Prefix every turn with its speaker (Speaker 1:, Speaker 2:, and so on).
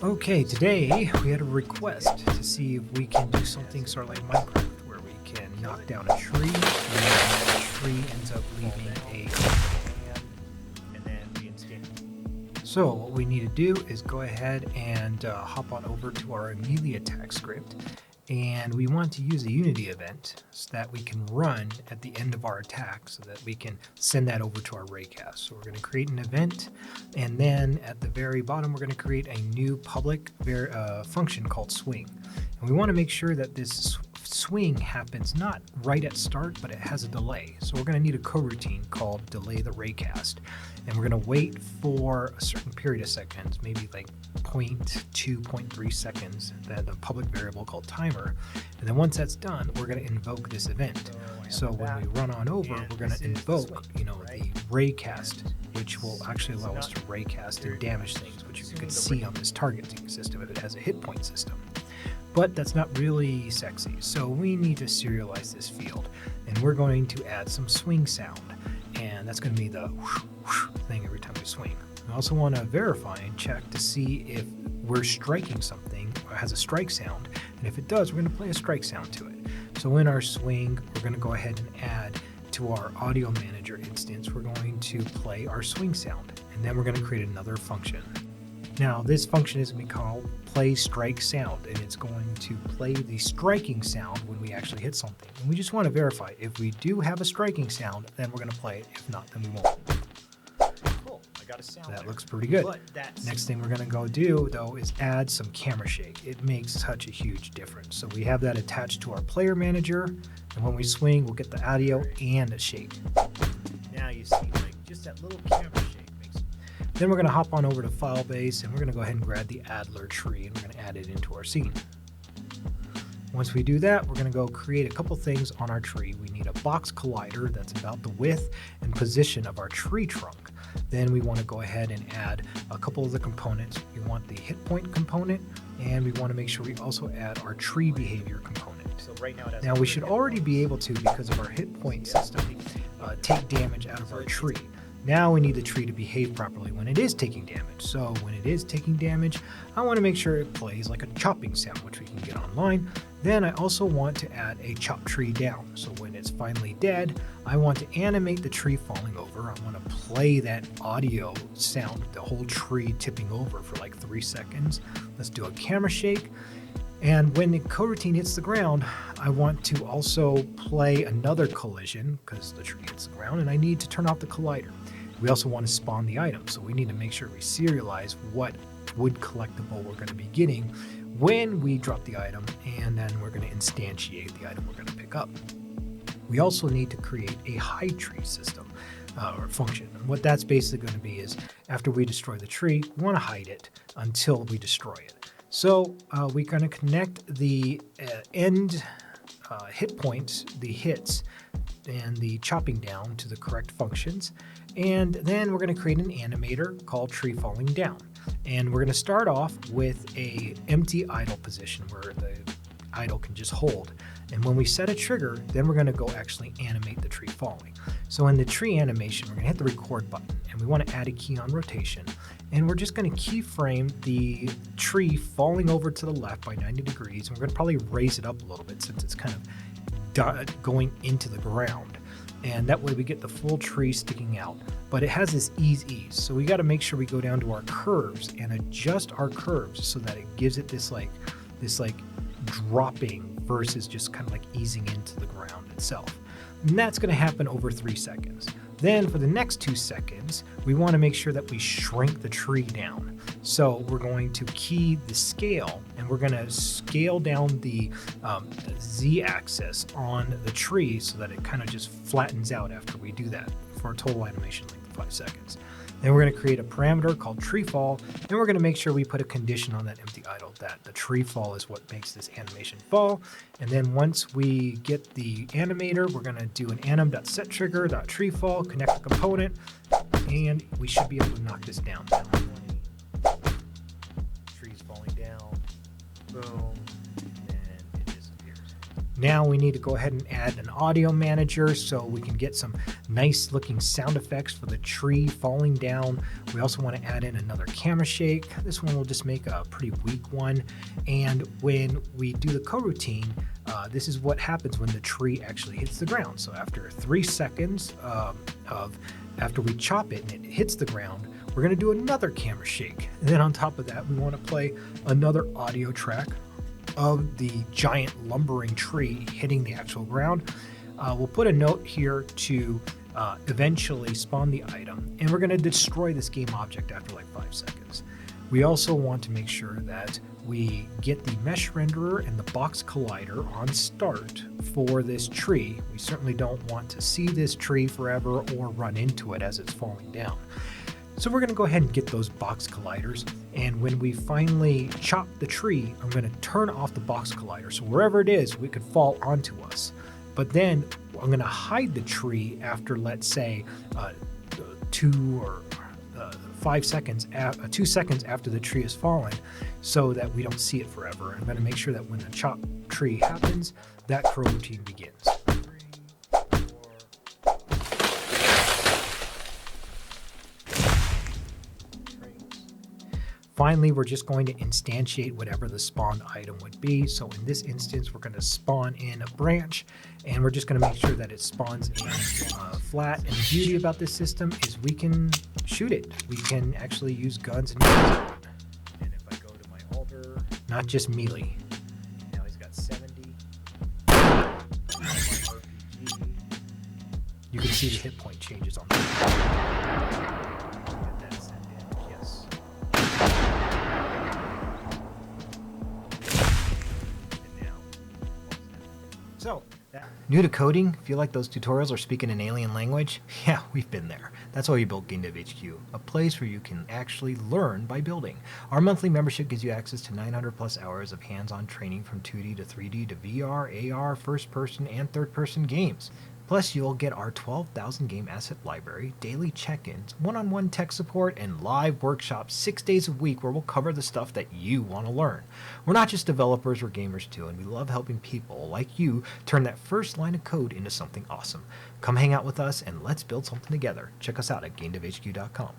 Speaker 1: Okay, today we had a request to see if we can do something sort of like Minecraft, where we can knock down a tree, and the tree ends up leaving a and then we instantiate. So what we need to do is go ahead and hop on over to our immediate attack script, and we want to use a Unity event so that we can run at the end of our attack so that we can send that over to our raycast. So we're going to create an event, and then at the very bottom we're going to create a new public function called swing. And we want to make sure that this swing happens not right at start, but it has a delay. So we're going to need a coroutine called delay the raycast, and we're going to wait for a certain period of seconds, maybe like 0.2, 0.3 seconds, the public variable called timer. And then once that's done, we're going to invoke this event. So when we run on over, we're going to invoke, the raycast, which will actually allow us to raycast and damage things, which you can see on this targeting system if it has a hit point system. But that's not really sexy, so we need to serialize this field, and we're going to add some swing sound, and that's going to be the whoosh, whoosh thing every time we swing. We also want to verify and check to see if we're striking something or has a strike sound, and if it does, we're going to play a strike sound to it. So in our swing, we're going to go ahead and add to our audio manager instance, we're going to play our swing sound, and then we're going to create another function. Now this function is going to be called play strike sound, and it's going to play the striking sound when we actually hit something. And we just want to verify if we do have a striking sound, then we're going to play it. If not, then we won't.
Speaker 2: Cool, I got a sound.
Speaker 1: That
Speaker 2: there.
Speaker 1: looks pretty good.
Speaker 2: But that's
Speaker 1: Next thing we're going to go do though is add some camera shake. It makes such a huge difference. So we have that attached to our player manager, and when we swing, we'll get the audio and the shake.
Speaker 2: now you see like just that little camera shake makes.
Speaker 1: Then we're going to hop on over to file base, and we're going to go ahead and grab the Adler tree, and we're going to add it into our scene. Once we do that, we're going to go create a couple things on our tree. We need a box collider that's about the width and position of our tree trunk. Then we want to go ahead and add a couple of the components. We want the hit point component, and we want to make sure we also add our tree behavior component.
Speaker 2: So right now it has.
Speaker 1: Now we should already be able to, because of our hit point system, take damage out of our tree. Now we need the tree to behave properly when it is taking damage. So when it is taking damage, I want to make sure it plays like a chopping sound, which we can get online. Then I also want to add a chop tree down. So when it's finally dead, I want to animate the tree falling over. I want to play that audio sound, the whole tree tipping over for like 3 seconds. Let's do a camera shake. And when the coroutine hits the ground, I want to also play another collision because the tree hits the ground, and I need to turn off the collider. We also want to spawn the item, so we need to make sure we serialize what wood collectible we're going to be getting when we drop the item, and then we're going to instantiate the item we're going to pick up. We also need to create a hide tree system or function. And what that's basically going to be is after we destroy the tree, we want to hide it until we destroy it. So we're going to connect the end hit points, the hits, and the chopping down to the correct functions. And then we're going to create an animator called tree falling down. And we're going to start off with a empty idle position where the idle can just hold. And when we set a trigger, then we're going to go actually animate the tree falling. So in the tree animation, we're going to hit the record button, and we want to add a key on rotation. And we're just going to keyframe the tree falling over to the left by 90 degrees. And we're going to probably raise it up a little bit since it's kind of going into the ground. And that way we get the full tree sticking out. But it has this ease. So we got to make sure we go down to our curves and adjust our curves so that it gives it this dropping versus just kind of like easing into the ground itself. And that's going to happen over 3 seconds. Then for the next 2 seconds, we want to make sure that we shrink the tree down. So we're going to key the scale, and we're going to scale down the Z-axis on the tree so that it kind of just flattens out after we do that for a total animation length of 5 seconds. Then we're going to create a parameter called tree fall, and we're going to make sure we put a condition on that empty idle that the tree fall is what makes this animation fall. And then once we get the animator, we're going to do an anim.setTrigger.treeFall, connect the component, and we should be able to knock this down now.
Speaker 2: Trees falling down. Boom. And it disappears.
Speaker 1: Now we need to go ahead and add an audio manager so we can get some nice looking sound effects for the tree falling down. We also want to add in another camera shake. This one will just make a pretty weak one. And when we do the coroutine, this is what happens when the tree actually hits the ground. So after 3 seconds after we chop it and it hits the ground, we're going to do another camera shake. And then on top of that, we want to play another audio track of the giant lumbering tree hitting the actual ground. We'll put a note here to eventually spawn the item, and we're going to destroy this game object after like 5 seconds. We also want to make sure that we get the mesh renderer and the box collider on start for this tree. We certainly don't want to see this tree forever or run into it as it's falling down. So we're going to go ahead and get those box colliders, and when we finally chop the tree, I'm going to turn off the box collider, so wherever it is, it could fall onto us. But then I'm going to hide the tree after, let's say, 2 or 5 seconds, 2 seconds after the tree has fallen, so that we don't see it forever. I'm going to make sure that when the chop tree happens, that coroutine begins. Finally, we're just going to instantiate whatever the spawned item would be. So in this instance, we're going to spawn in a branch, and we're just going to make sure that it spawns in flat. And the beauty about this system is we can shoot it. We can actually use guns and use it.
Speaker 2: And if I go to my altar,
Speaker 1: Not just melee.
Speaker 2: now he's got 70. RPG.
Speaker 1: You can see the hit point changes on that.
Speaker 2: Get that sent in. Yes. And now,
Speaker 1: So, new to coding? Feel like those tutorials are speaking an alien language? Yeah, we've been there. That's why we built Game Dev HQ, a place where you can actually learn by building. Our monthly membership gives you access to 900 plus hours of hands-on training from 2D to 3D to VR, AR, first-person, and third-person games. Plus, you'll get our 12,000 game asset library, daily check-ins, one-on-one tech support, and live workshops 6 days a week where we'll cover the stuff that you want to learn. We're not just developers, we're gamers too, and we love helping people like you turn that first line of code into something awesome. Come hang out with us and let's build something together. Check us out at GameDevHQ.com.